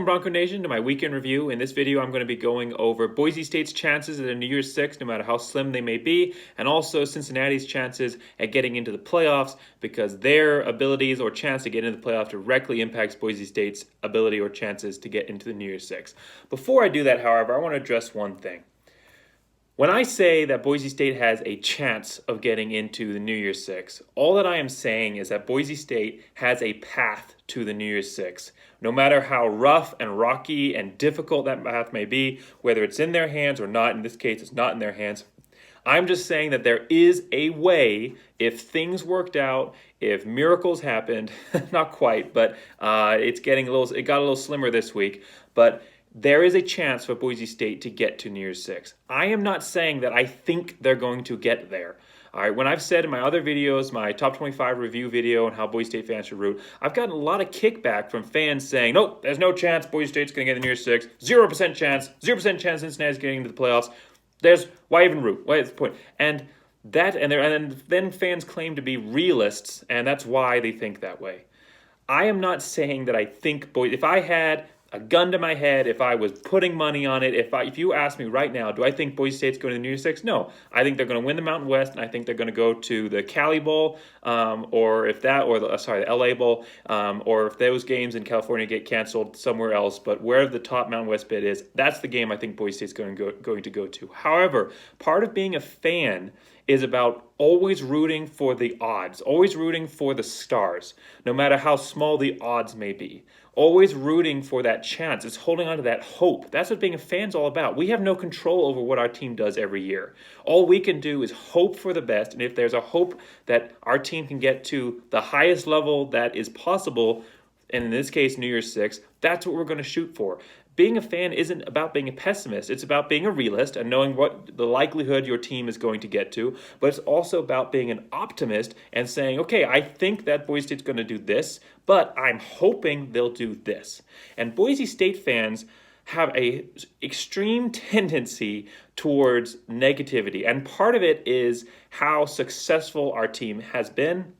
Bronco Nation, to my weekend review. In this video, I'm going to be going over Boise State's chances at a New Year's Six, no matter how slim they may be, and also Cincinnati's chances at getting into the playoffs, because their abilities or chance to get into the playoff directly impacts Boise State's ability or chances to get into the New Year's Six. Before I do that, however, I want to address one thing. When I say that Boise State has a chance of getting into the New Year's Six, all that I am saying is that Boise State has a path to the New Year's Six. No matter how rough and rocky and difficult that path may be, whether it's in their hands or not, in this case it's not in their hands, I'm just saying that there is a way, if things worked out, if miracles happened, not quite, but it got a little slimmer this week, but there is a chance for Boise State to get to New Year's Six. I am not saying that I think they're going to get there. All right, when I've said in my other videos, my top 25 review video on how Boise State fans should root, I've gotten a lot of kickback from fans saying, nope, there's no chance Boise State's going to get the New Year's Six, 0% chance Cincinnati's getting into the playoffs. Why even root? What's the point? And then fans claim to be realists, and that's why they think that way. I am not saying that I think if I had a gun to my head, if I was putting money on it, if you ask me right now, do I think Boise State's going to the New Year's Six? No. I think they're going to win the Mountain West, and I think they're going to go to the Cali Bowl, the LA Bowl, or if those games in California get canceled somewhere else, but where the top Mountain West bid is, that's the game I think Boise State's going to go to. However, part of being a fan is about always rooting for the odds, always rooting for the stars, no matter how small the odds may be. Always rooting for that chance. It's holding on to that hope. That's what being a fan's all about. We have no control over what our team does every year. All we can do is hope for the best, and if there's a hope that our team can get to the highest level that is possible, and in this case, New Year's Six, that's what we're going to shoot for. Being a fan isn't about being a pessimist. It's about being a realist and knowing what the likelihood your team is going to get to. But it's also about being an optimist and saying, okay, I think that Boise State's going to do this, but I'm hoping they'll do this. And Boise State fans have a extreme tendency towards negativity. And part of it is how successful our team has been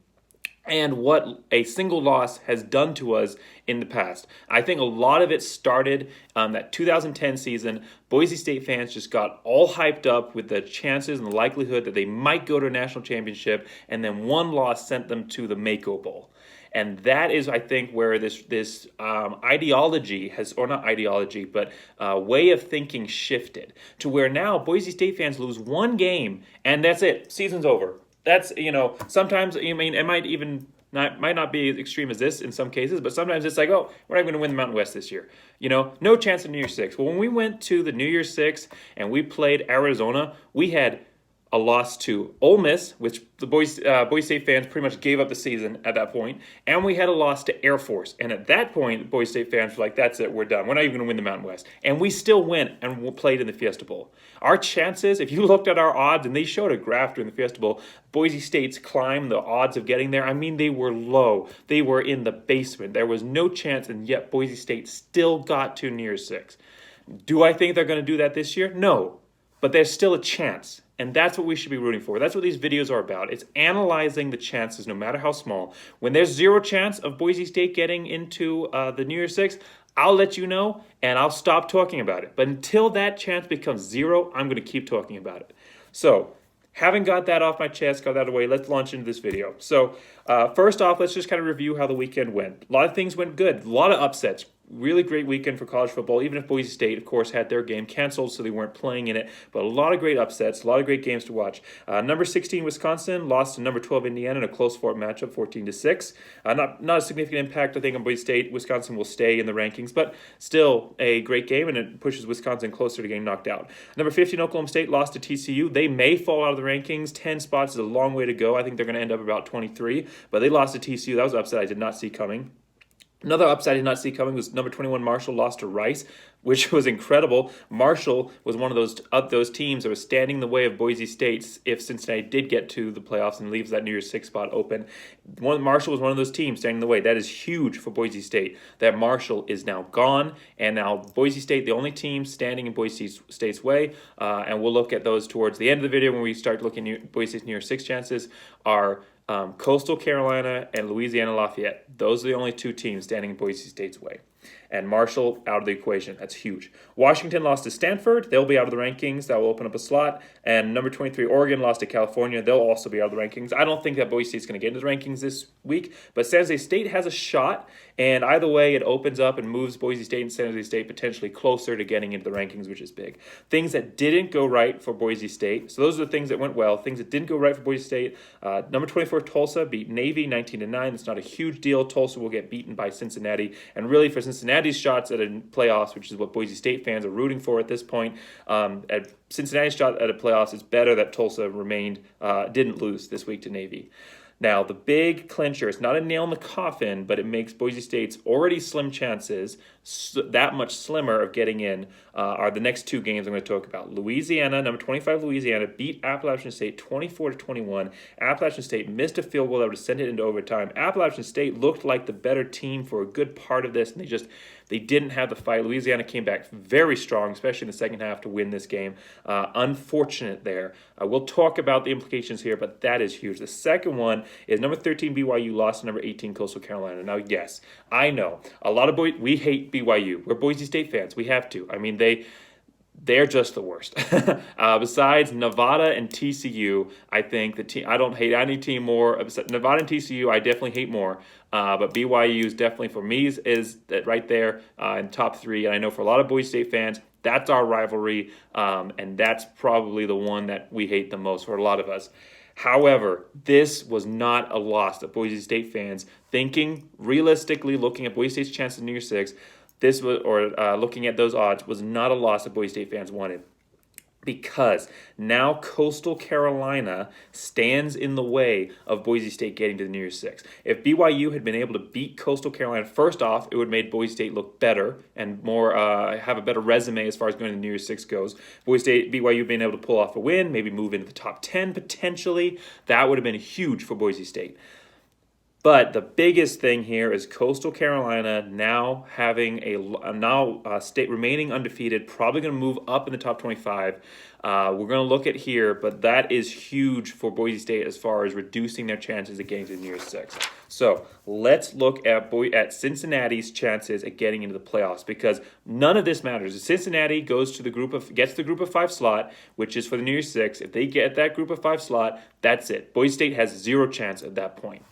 and what a single loss has done to us in the past. I think a lot of it started that 2010 season. Boise State fans just got all hyped up with the chances and the likelihood that they might go to a national championship, and then one loss sent them to the Mako Bowl. And that is, I think, where this ideology has, or not ideology, but way of thinking shifted to where now Boise State fans lose one game and that's it. Season's over. That's, sometimes, it might not be as extreme as this in some cases, but sometimes it's like, oh, we're not going to win the Mountain West this year. No chance of New Year's Six. Well, when we went to the New Year's Six and we played Arizona, we had a loss to Ole Miss, which the Boise State fans pretty much gave up the season at that point, and we had a loss to Air Force. And at that point, Boise State fans were like, that's it, we're done. We're not even going to win the Mountain West. And we still went and played in the Fiesta Bowl. Our chances, if you looked at our odds, and they showed a graph during the Fiesta Bowl, Boise State's climb, the odds of getting there, they were low. They were in the basement. There was no chance, and yet Boise State still got to New Year's Six. Do I think they're going to do that this year? No. But there's still a chance. And that's what we should be rooting for. That's what these videos are about. It's analyzing the chances, no matter how small. When there's zero chance of Boise State getting into the New Year's Six, I'll let you know, and I'll stop talking about it. But until that chance becomes zero, I'm going to keep talking about it. So, having got that off my chest, got that away, let's launch into this video. So, first off, let's just kind of review how the weekend went. A lot of things went good. A lot of upsets. Really great weekend for college football, even if Boise State, of course, had their game canceled, so they weren't playing in it. But a lot of great upsets, a lot of great games to watch. Number 16, Wisconsin, lost to number 12, Indiana, in a close fought matchup, 14-6. Not a significant impact, I think, on Boise State. Wisconsin will stay in the rankings, but still a great game, and it pushes Wisconsin closer to getting knocked out. Number 15, Oklahoma State, lost to TCU. They may fall out of the rankings. 10 spots is a long way to go. I think they're going to end up about 23, but they lost to TCU. That was an upset I did not see coming. Another upside I did not see coming was number 21 Marshall lost to Rice, which was incredible. Marshall was one of those teams that was standing in the way of Boise State if Cincinnati did get to the playoffs and leaves that New Year's Six spot open. Marshall was one of those teams standing in the way. That is huge for Boise State. That Marshall is now gone, and now Boise State, the only team standing in Boise State's way, and we'll look at those towards the end of the video when we start looking at Boise State's New Year's Six chances, are Coastal Carolina and Louisiana Lafayette. Those are the only two teams standing in Boise State's way. and Marshall out of the equation. That's huge. Washington lost to Stanford. They'll be out of the rankings. That will open up a slot. And number 23, Oregon lost to California. They'll also be out of the rankings. I don't think that Boise State's going to get into the rankings this week, but San Jose State has a shot, and either way, it opens up and moves Boise State and San Jose State potentially closer to getting into the rankings, which is big. Things that didn't go right for Boise State. So those are the things that went well. Things that didn't go right for Boise State. Number 24, Tulsa beat Navy 19-9. It's not a huge deal. Tulsa will get beaten by Cincinnati. And really, for Cincinnati's shots at a playoffs, which is what Boise State fans are rooting for at this point, at Cincinnati's shot at a playoffs, it's better that Tulsa didn't lose this week to Navy. Now, the big clincher, it's not a nail in the coffin, but it makes Boise State's already slim chances that much slimmer of getting in, are the next two games I'm going to talk about. Louisiana, number 25 Louisiana, beat Appalachian State 24-21. Appalachian State missed a field goal that would have sent it into overtime. Appalachian State looked like the better team for a good part of this, and they didn't have the fight. Louisiana came back very strong, especially in the second half, to win this game. Unfortunate there. We'll talk about the implications here, but that is huge. The second one is number 13 BYU lost to number 18 Coastal Carolina. Now, yes, I know a lot of we hate BYU. We're Boise State fans. We have to. I mean, they're just the worst. Besides Nevada and TCU, I think the team. I don't hate any team more. Nevada and TCU, I definitely hate more. But BYU is definitely, for me, is right there in top three. And I know for a lot of Boise State fans, that's our rivalry, and that's probably the one that we hate the most for a lot of us. However, this was not a loss that Boise State fans, thinking realistically, looking at Boise State's chances in New Year's Six, looking at those odds, was not a loss that Boise State fans wanted. Because now Coastal Carolina stands in the way of Boise State getting to the New Year's Six. If BYU had been able to beat Coastal Carolina, first off, it would have made Boise State look better and more have a better resume as far as going to the New Year's Six goes. BYU being able to pull off a win, maybe move into the top 10 potentially, that would have been huge for Boise State. But the biggest thing here is Coastal Carolina now having state remaining undefeated, probably going to move up in the top 25. We're going to look at here, but that is huge for Boise State as far as reducing their chances of getting to the New Year's Six. So let's look at Cincinnati's chances at getting into the playoffs, because none of this matters. If Cincinnati gets the group of 5 slot, which is for the New Year's Six, if they get that group of 5 slot, that's it. Boise State has 0 chance at that point.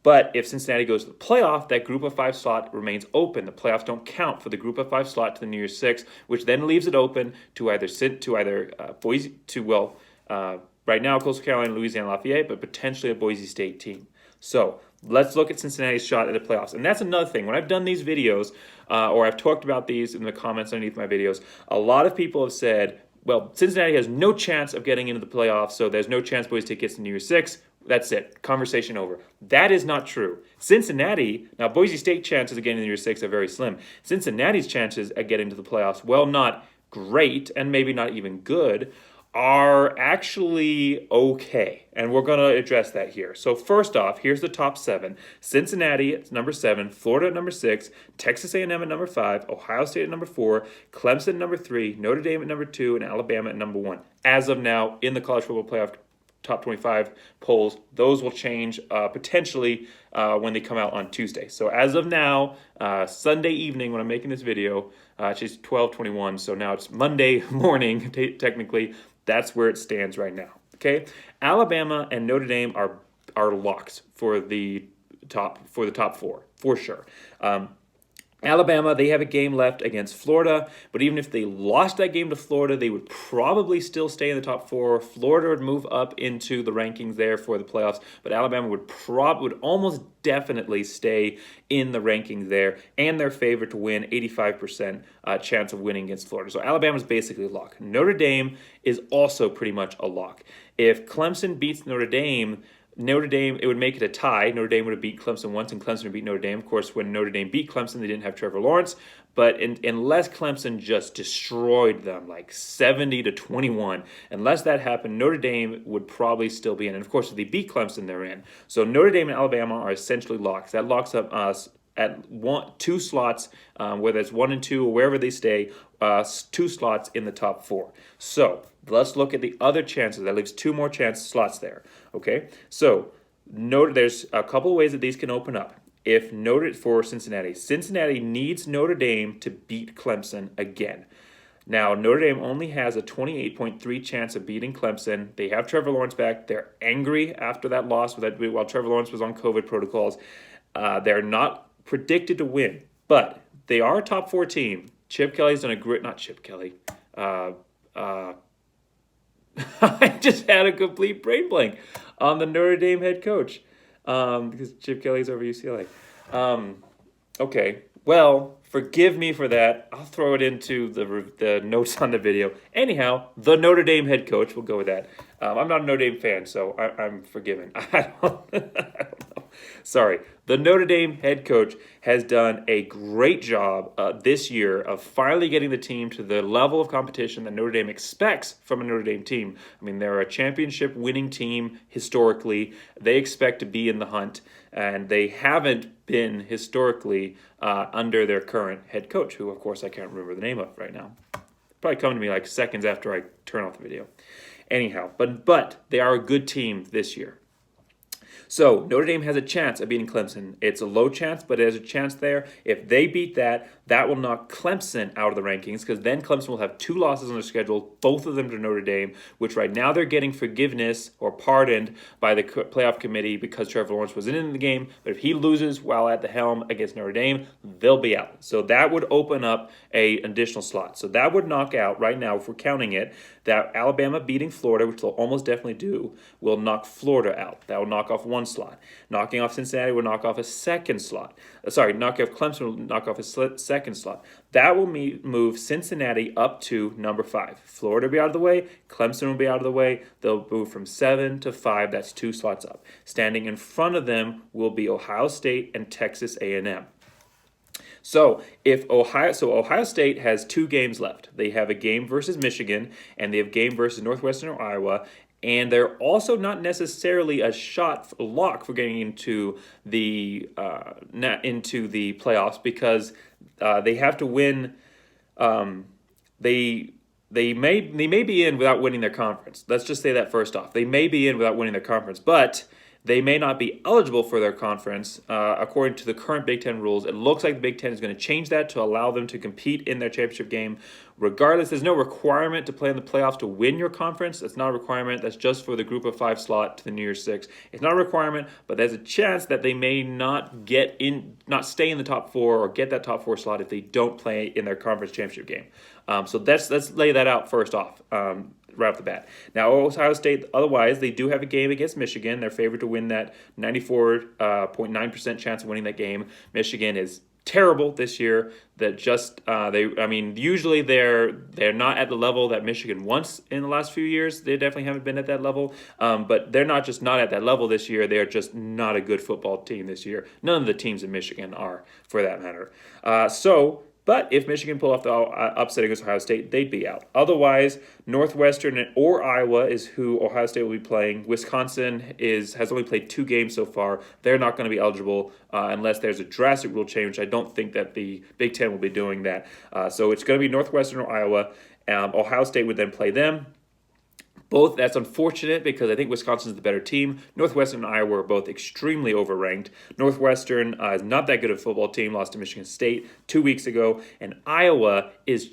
But if Cincinnati goes to the playoff, that group of 5 slot remains open. The playoffs don't count for the group of 5 slot to the New Year's Six, which then leaves it open to right now Coastal Carolina, Louisiana, Lafayette, but potentially a Boise State team. So let's look at Cincinnati's shot at the playoffs. And that's another thing. When I've done these videos, or I've talked about these in the comments underneath my videos, a lot of people have said, well, Cincinnati has no chance of getting into the playoffs, so there's no chance Boise State gets to the New Year's Six. That's it. Conversation over. That is not true. Now Boise State chances of getting to the New Year's Six are very slim. Cincinnati's chances at getting to the playoffs, well, not great and maybe not even good, are actually okay. And we're going to address that here. So first off, here's the top 7. Cincinnati at number 7, Florida at number 6, Texas A&M at number 5, Ohio State at number 4, Clemson at number 3, Notre Dame at number 2, and Alabama at number 1. As of now, in the college football playoff top 25 polls, those will change potentially when they come out on Tuesday. So as of now, Sunday evening when I'm making this video, it's 12:21, so now it's Monday morning technically. That's where it stands right now. Okay, Alabama and Notre Dame are locks for the top 4 for sure. Alabama, they have a game left against Florida, but even if they lost that game to Florida, they would probably still stay in the top 4. Florida would move up into the rankings there for the playoffs, but Alabama would almost definitely stay in the rankings there, and they're favored to win, 85% chance of winning against Florida. So Alabama's basically a lock. Notre Dame is also pretty much a lock. If Clemson beats Notre Dame, it would make it a tie. Notre Dame would have beat Clemson once, and Clemson would beat Notre Dame. Of course, when Notre Dame beat Clemson, they didn't have Trevor Lawrence. But unless Clemson just destroyed them, like 70-21, unless that happened, Notre Dame would probably still be in. And of course, if they beat Clemson, they're in. So Notre Dame and Alabama are essentially locks. That locks up us at 2 slots, whether it's 1 and 2 or wherever they stay, 2 slots in the top 4. So let's look at the other chances. That leaves 2 more slots there. Okay, so there's a couple ways that these can open up. for Cincinnati. Cincinnati needs Notre Dame to beat Clemson again. Now, Notre Dame only has a 28.3 chance of beating Clemson. They have Trevor Lawrence back. They're angry after that loss while Trevor Lawrence was on COVID protocols. They're not predicted to win, but they are a top 4 team. Chip Kelly's done a great, not Chip Kelly. I just had a complete brain blank on the Notre Dame head coach because Chip Kelly's over UCLA. Okay, well, forgive me for that. I'll throw it into the notes on the video. Anyhow, the Notre Dame head coach, we'll go with that. I'm not a Notre Dame fan, so I'm forgiven. I don't know. Sorry. The Notre Dame head coach has done a great job this year of finally getting the team to the level of competition that Notre Dame expects from a Notre Dame team. I mean, they're a championship winning team historically. They expect to be in the hunt, and they haven't been historically under their current head coach, who, of course, I can't remember the name of right now. Probably come to me like seconds after I turn off the video. Anyhow, but they are a good team this year. So Notre Dame has a chance of beating Clemson. It's a low chance, but there's a chance there. If they beat that, that will knock Clemson out of the rankings because then Clemson will have 2 losses on their schedule, both of them to Notre Dame, which right now they're getting forgiveness or pardoned by the playoff committee because Trevor Lawrence wasn't in the game. But if he loses while at the helm against Notre Dame, they'll be out. So that would open up an additional slot. So that would knock out right now, if we're counting it, that Alabama beating Florida, which they'll almost definitely do, will knock Florida out. That will knock off 1 slot. Knocking off Cincinnati will knock off a 2nd slot. Knocking off Clemson will knock off a 2nd slot. That will move Cincinnati up to number 5. Florida will be out of the way. Clemson will be out of the way. They'll move from 7 to 5. That's 2 slots up. Standing in front of them will be Ohio State and Texas A&M. So Ohio State has 2 games left. They have a game versus Michigan, and they have a game versus Northwestern or Iowa. And they're also not necessarily a lock for getting into the playoffs because they have to win. They may be in without winning their conference. Let's just say that first off. They may be in without winning their conference, but they may not be eligible for their conference according to the current Big Ten rules. It looks like the Big Ten is going to change that to allow them to compete in their championship game. Regardless, there's no requirement to play in the playoffs to win your conference. That's not a requirement. That's just for the group of 5 slot to the NY6. It's not a requirement, but there's a chance that they may not stay in the top 4 or get that top 4 slot if they don't play in their conference championship game. So let's lay that out first off. Right off the bat. Now, Ohio State, otherwise, they do have a game against Michigan. They're favored to win that 94.9% chance of winning that game. Michigan is terrible this year. Usually they're not at the level that Michigan wants in the last few years. They definitely haven't been at that level. But they're not just not at that level this year. They are just not a good football team this year. None of the teams in Michigan are, for that matter. But if Michigan pull off the upset against Ohio State, they'd be out. Otherwise, Northwestern or Iowa is who Ohio State will be playing. Wisconsin has only played 2 games so far. They're not going to be eligible unless there's a drastic rule change. I don't think that the Big Ten will be doing that. So it's going to be Northwestern or Iowa. Ohio State would then play them. That's unfortunate because I think Wisconsin's the better team. Northwestern and Iowa are both extremely overranked. Northwestern is not that good of a football team, lost to Michigan State 2 weeks ago. And Iowa is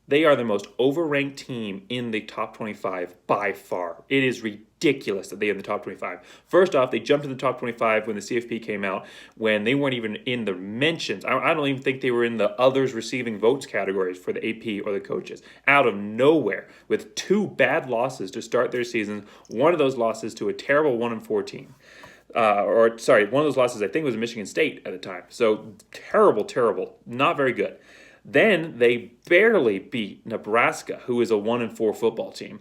they are the most overranked team in the top 25 by far. It is ridiculous that they are in the top 25. First off, they jumped in the top 25 when the CFP came out, when they weren't even in the mentions. I don't even think they were in the others receiving votes categories for the AP or the coaches. Out of nowhere, with 2 bad losses to start their season, one of those losses to a terrible 1-4 team. One of those losses I think was Michigan State at the time. So terrible, not very good. Then they barely beat Nebraska, who is a 1-4 football team,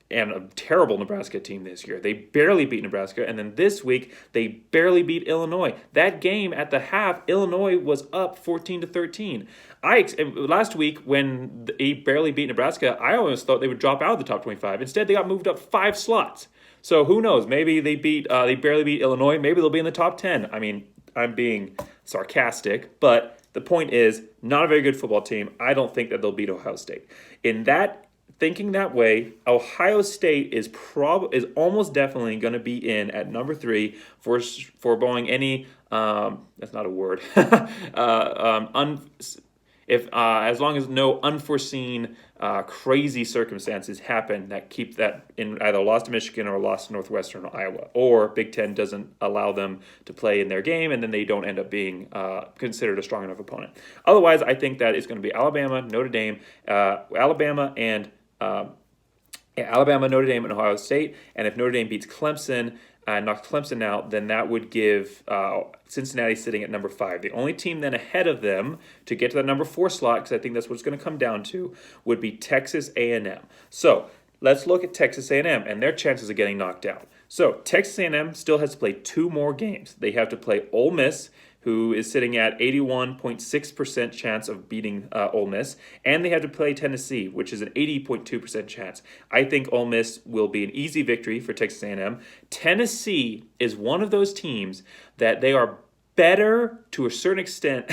and a terrible Nebraska team this year. They barely beat Nebraska, and then this week they barely beat Illinois. That game at the half, Illinois was up 14-13. Last week when they barely beat Nebraska, I almost thought they would drop out of the top 25. Instead, they got moved up 5 slots. So who knows? Maybe they barely beat Illinois. Maybe they'll be in the top 10. I mean, I'm being sarcastic, but the point is, not a very good football team. I don't think that they'll beat Ohio State. In that thinking that way, Ohio State is almost definitely going to be in at number 3 for foregoing any that's not a word if as long as no unforeseen crazy circumstances happen that keep that in either loss to Michigan or loss to Northwestern or Iowa, or Big Ten doesn't allow them to play in their game and then they don't end up being considered a strong enough opponent. Otherwise, I think that it's going to be Alabama, Notre Dame, Alabama, Notre Dame, and Ohio State. And if Notre Dame beats Clemson and knocks Clemson out, then that would give Cincinnati sitting at number 5. The only team then ahead of them to get to that number 4 slot, because I think that's what it's going to come down to, would be Texas A&M. So let's look at Texas A&M and their chances of getting knocked out. So Texas A&M still has to play 2 more games. They have to play Ole Miss, who is sitting at 81.6% chance of beating Ole Miss, and they have to play Tennessee, which is an 80.2% chance. I think Ole Miss will be an easy victory for Texas A&M. Tennessee is one of those teams that they are better to a certain extent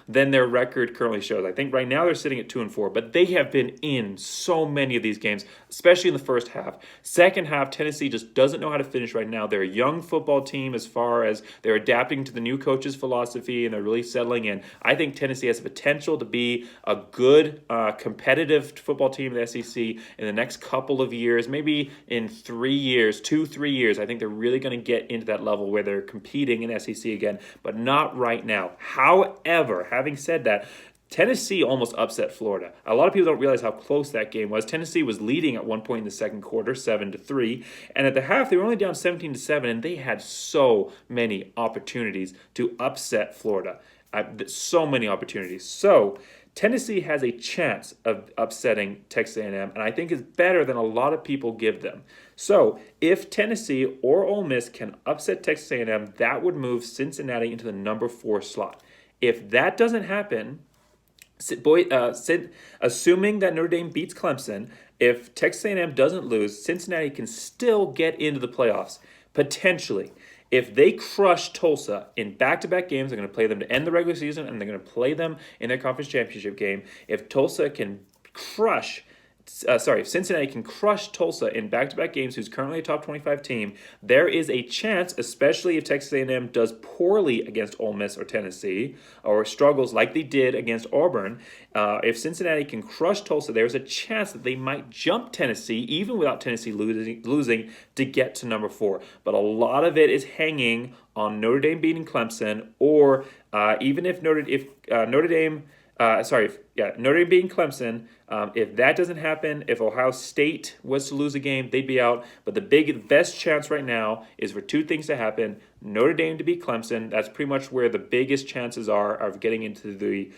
than their record currently shows. I think right now they're sitting at 2-4, but they have been in so many of these games, especially in the first half. Second half, Tennessee just doesn't know how to finish right now. They're a young football team as far as they're adapting to the new coach's philosophy and they're really settling in. I think Tennessee has the potential to be a good competitive football team in the SEC in the next couple of years, maybe in 3 years, 2-3 years. I think they're really going to get into that level where they're competing in SEC again, but not right now. However, having said that, Tennessee almost upset Florida. A lot of people don't realize how close that game was. Tennessee was leading at one point in the second quarter, 7-3, and at the half they were only down 17-7, and they had so many opportunities to upset Florida. So many opportunities. So Tennessee has a chance of upsetting Texas A&M, and I think is better than a lot of people give them. So if Tennessee or Ole Miss can upset Texas A&M, that would move Cincinnati into the number 4 slot. If that doesn't happen, assuming that Notre Dame beats Clemson, if Texas A&M doesn't lose, Cincinnati can still get into the playoffs, potentially. If they crush Tulsa in back-to-back games, they're going to play them to end the regular season, and they're going to play them in their conference championship game. If Cincinnati can crush Tulsa in back-to-back games, who's currently a top 25 team, there is a chance, especially if Texas A&M does poorly against Ole Miss or Tennessee, or struggles like they did against Auburn. If Cincinnati can crush Tulsa, there's a chance that they might jump Tennessee, even without Tennessee losing, to get to number 4. But a lot of it is hanging on Notre Dame beating Clemson, or even if Notre Dame beating Clemson. If that doesn't happen, if Ohio State was to lose a game, they'd be out. But the best chance right now is for 2 things to happen. Notre Dame to beat Clemson. That's pretty much where the biggest chances are of getting into the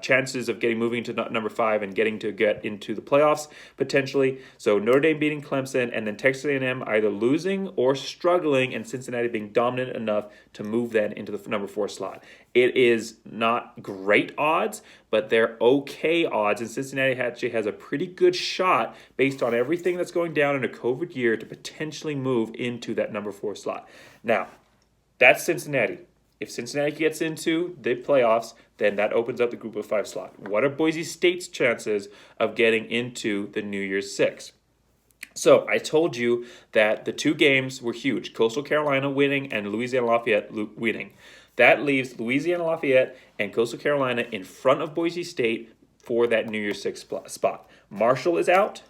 chances of moving to number 5 and get into the playoffs potentially. So Notre Dame beating Clemson, and then Texas A&M either losing or struggling, and Cincinnati being dominant enough to move then into the number 4 slot. It is not great odds, but they're okay odds, and Cincinnati actually has a pretty good shot based on everything that's going down in a COVID year to potentially move into that number 4 slot. Now, that's Cincinnati. If Cincinnati gets into the playoffs, then that opens up the group of 5 slot. What are Boise State's chances of getting into the New Year's 6? So I told you that the 2 games were huge. Coastal Carolina winning and Louisiana Lafayette winning. That leaves Louisiana Lafayette and Coastal Carolina in front of Boise State for that New Year's 6 spot. Marshall is out.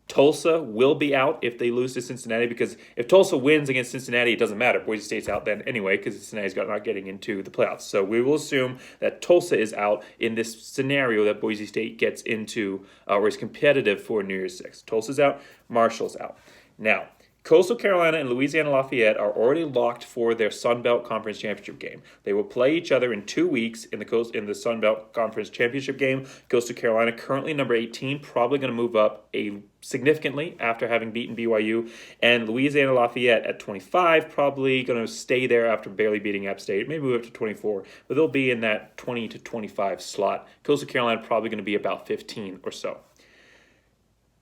Tulsa will be out if they lose to Cincinnati, because if Tulsa wins against Cincinnati, it doesn't matter. Boise State's out then anyway, because Cincinnati's not getting into the playoffs. So we will assume that Tulsa is out in this scenario that Boise State gets into or is competitive for New Year's 6. Tulsa's out. Marshall's out. Now, Coastal Carolina and Louisiana Lafayette are already locked for their Sun Belt Conference Championship game. They will play each other in 2 weeks in the Sun Belt Conference Championship game. Coastal Carolina, currently number 18, probably going to move up significantly after having beaten BYU. And Louisiana Lafayette at 25, probably going to stay there after barely beating App State. Maybe move up to 24, but they'll be in that 20 to 25 slot. Coastal Carolina probably going to be about 15 or so.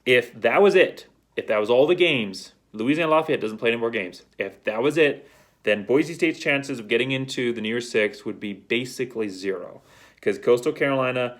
If that was it, if that was all the games, Louisiana Lafayette doesn't play any more games. If that was it, then Boise State's chances of getting into the New Year's 6 would be basically 0. Because Coastal Carolina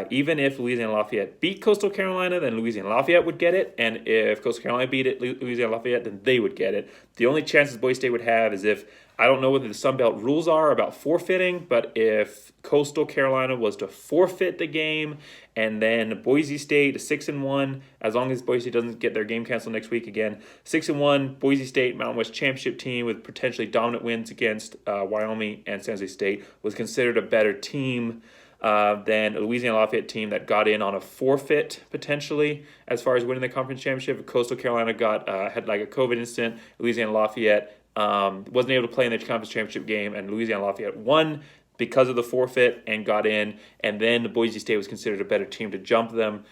Even if Louisiana Lafayette beat Coastal Carolina, then Louisiana Lafayette would get it. And if Coastal Carolina beat it, Louisiana Lafayette, then they would get it. The only chances Boise State would have is if, I don't know what the Sun Belt rules are about forfeiting, but if Coastal Carolina was to forfeit the game and then Boise State, 6-1, as long as Boise State doesn't get their game canceled next week again, 6-1, Boise State, Mountain West Championship team with potentially dominant wins against Wyoming and San Jose State, was considered a better team than a Louisiana Lafayette team that got in on a forfeit potentially as far as winning the conference championship. If Coastal Carolina had like a COVID incident, Louisiana Lafayette wasn't able to play in the conference championship game, and Louisiana Lafayette won because of the forfeit and got in, and then the Boise State was considered a better team to jump them.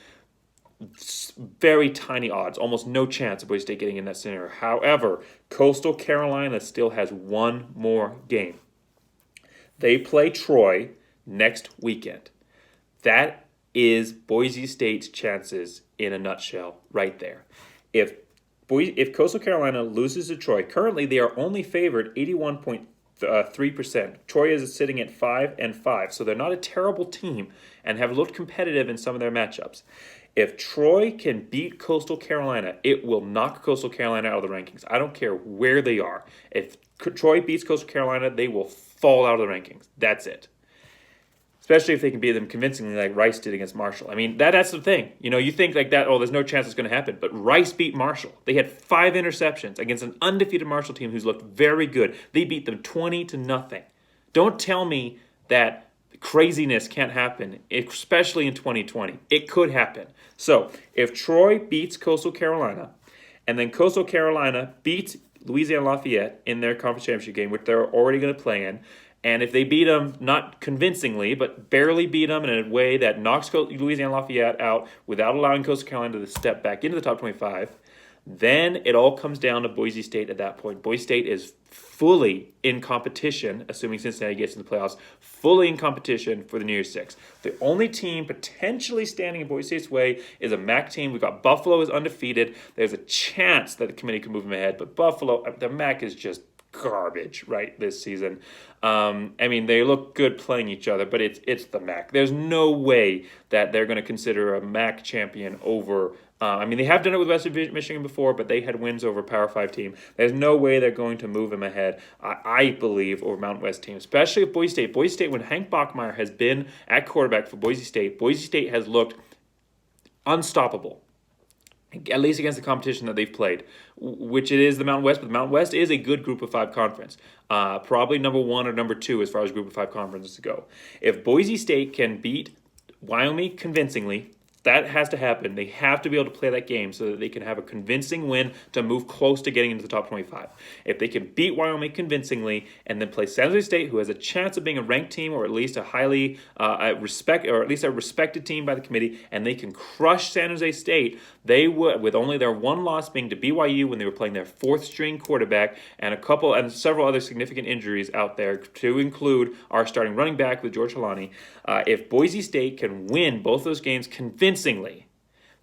Very tiny odds, almost no chance of Boise State getting in that scenario. However, Coastal Carolina still has one more game. They play Troy next weekend. That is Boise State's chances in a nutshell right there. If Coastal Carolina loses to Troy, currently they are only favored 81.3%. Troy is sitting at 5-5, so they're not a terrible team and have looked competitive in some of their matchups. If Troy can beat Coastal Carolina, it will knock Coastal Carolina out of the rankings. I don't care where they are. If Troy beats Coastal Carolina, they will fall out of the rankings. That's it. Especially if they can beat them convincingly like Rice did against Marshall. I mean, that's the thing. You know, you think like that, oh, there's no chance it's going to happen. But Rice beat Marshall. They had 5 interceptions against an undefeated Marshall team who's looked very good. They beat them 20-0. Don't tell me that craziness can't happen, especially in 2020. It could happen. So if Troy beats Coastal Carolina, and then Coastal Carolina beats Louisiana Lafayette in their conference championship game, which they're already going to play in, and if they beat them, not convincingly, but barely beat them in a way that knocks Louisiana Lafayette out without allowing Coastal Carolina to step back into the top 25, then it all comes down to Boise State at that point. Boise State is fully in competition, assuming Cincinnati gets in the playoffs, fully in competition for the New Year's Six. The only team potentially standing in Boise State's way is a MAC team. We've got Buffalo is undefeated. There's a chance that the committee can move them ahead, but Buffalo, the MAC is just garbage right this season. I mean, they look good playing each other, but it's the MAC. There's no way that they're going to consider a MAC champion over. I mean, they have done it with West Michigan before, but they had wins over a Power 5 team. There's no way they're going to move them ahead, I believe, over Mountain West team, especially if Boise State. Boise State, when Hank Bachmeier has been at quarterback for Boise State has looked unstoppable. At least against the competition that they've played, which it is the Mountain West. But the Mountain West is a good Group of 5 conference. Probably number 1 or number 2 as far as Group of 5 conferences go. If Boise State can beat Wyoming convincingly, that has to happen. They have to be able to play that game so that they can have a convincing win to move close to getting into the top 25. If they can beat Wyoming convincingly and then play San Jose State, who has a chance of being a ranked team or at least a highly respected team by the committee, and they can crush San Jose State, they would, with only their one loss being to BYU when they were playing their 4th-string quarterback and several other significant injuries out there, to include our starting running back with George Halani. If Boise State can win both those games convincingly,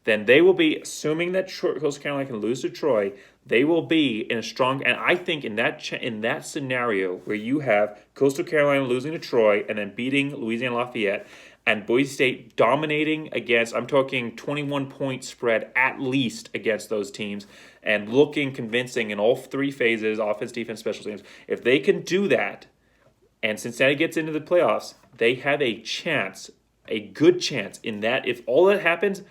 then they will be, assuming that Coastal Carolina can lose to Troy, they will be in a strong, and I think in that scenario where you have Coastal Carolina losing to Troy and then beating Louisiana Lafayette, and Boise State dominating against, I'm talking 21-point spread at least against those teams, and looking convincing in all 3 phases, offense, defense, special teams. If they can do that, and Cincinnati gets into the playoffs, they have a chance, a good chance in that. If all of that happens,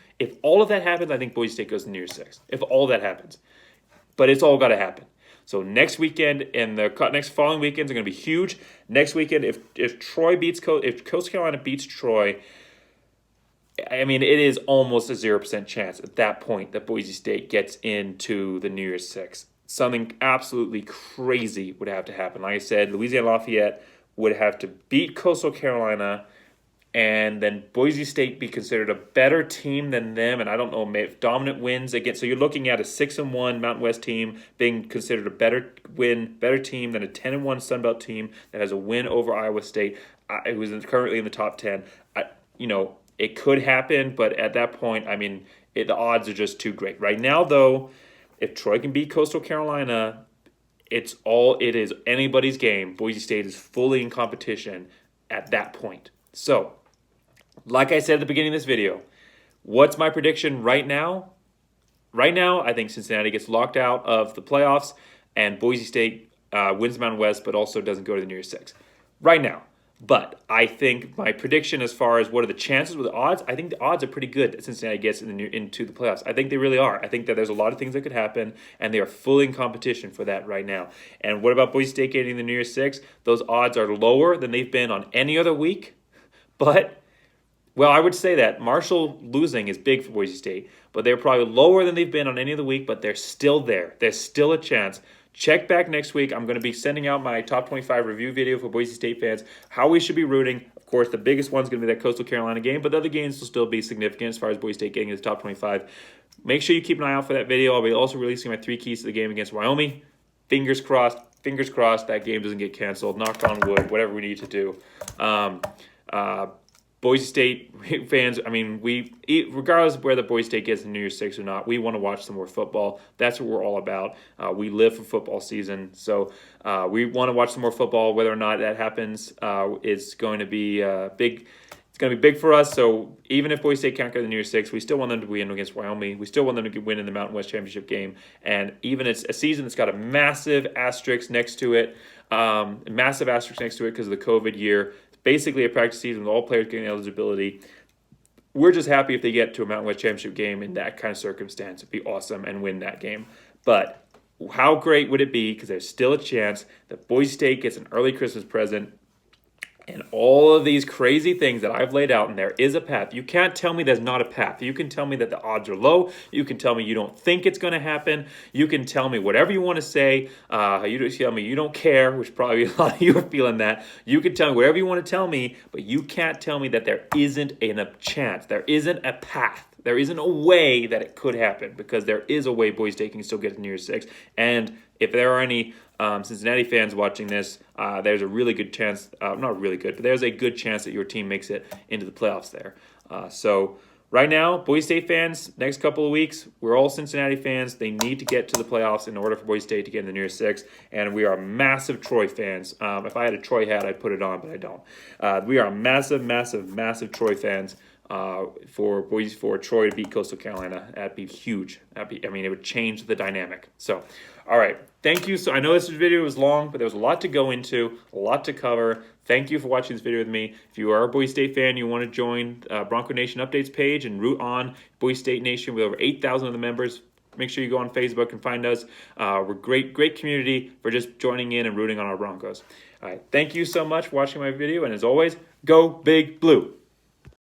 I think Boise State goes to New Year's Six. If all that happens. But it's all got to happen. So next weekend and the next following weekends are going to be huge. Next weekend, if Coastal Carolina beats Troy, I mean, it is almost a 0% chance at that point that Boise State gets into the New Year's Six. Something absolutely crazy would have to happen. Like I said, Louisiana Lafayette would have to beat Coastal Carolina, and then Boise State be considered a better team than them, and I don't know if dominant wins again. So you're looking at a 6-1 Mountain West team being considered a better team than a 10-1 Sun Belt team that has a win over Iowa State, who is currently in the top 10. It could happen, but at that point, I mean, the odds are just too great. Right now, though, if Troy can beat Coastal Carolina, it is anybody's game. Boise State is fully in competition at that point. So Like I said at the beginning of this video, what's my prediction right now? Right now, I think Cincinnati gets locked out of the playoffs and Boise State wins the Mountain West, but also doesn't go to the New Year's Six. Right now. But I think my prediction as far as what are the chances with the odds, I think the odds are pretty good that Cincinnati gets into the playoffs. I think they really are. I think that there's a lot of things that could happen, and they are fully in competition for that right now. And what about Boise State getting the New Year's Six? Those odds are lower than they've been on any other week, but well, I would say that Marshall losing is big for Boise State, but they're probably lower than they've been on any other week, but they're still there. There's still a chance. Check back next week. I'm going to be sending out my top 25 review video for Boise State fans, how we should be rooting. Of course, the biggest one's going to be that Coastal Carolina game, but the other games will still be significant as far as Boise State getting into the top 25. Make sure you keep an eye out for that video. I'll be also releasing my 3 keys to the game against Wyoming. Fingers crossed that game doesn't get canceled. Knock on wood, whatever we need to do. Boise State fans, I mean, regardless of whether Boise State gets in New Year's Six or not, we want to watch some more football. That's what we're all about. We live for football season, so we want to watch some more football. Whether or not that happens, it's going to be big. It's going to be big for us. So even if Boise State can't go to the New Year's Six, we still want them to win against Wyoming. We still want them to win in the Mountain West Championship game. And even it's a season that's got a massive asterisk next to it, because of the COVID year. Basically a practice season with all players getting eligibility. We're just happy if they get to a Mountain West Championship game in that kind of circumstance. It'd be awesome and win that game. But how great would it be, because there's still a chance that Boise State gets an early Christmas present and all of these crazy things that I've laid out, and there is a path. You can't tell me there's not a path. You can tell me that the odds are low. You can tell me you don't think it's going to happen. You can tell me whatever you want to say. You tell me you don't care, which probably a lot of you are feeling that. You can tell me whatever you want to tell me, but you can't tell me that there isn't a chance. There isn't a path. There isn't a way that it could happen, because there is a way Boise State can still get to New Year's Six. And if there are any Cincinnati fans watching this, there's a really good chance, not really good, but there's a good chance that your team makes it into the playoffs there. So right now, Boise State fans, next couple of weeks, we're all Cincinnati fans. They need to get to the playoffs in order for Boise State to get in the New Year's Six, and we are massive Troy fans. If I had a Troy hat, I'd put it on, but I don't. We are massive Troy fans. For Troy to beat Coastal Carolina, that'd be huge. It would change the dynamic. So, all right, thank you. So I know this video was long, but there was a lot to go into, a lot to cover. Thank you for watching this video with me. If you are a Boise State fan, you want to join Bronco Nation Updates page and root on Boise State Nation with over 8,000 of the members. Make sure you go on Facebook and find us. We're great community for just joining in and rooting on our Broncos. All right, thank you so much for watching my video, and as always, go Big Blue.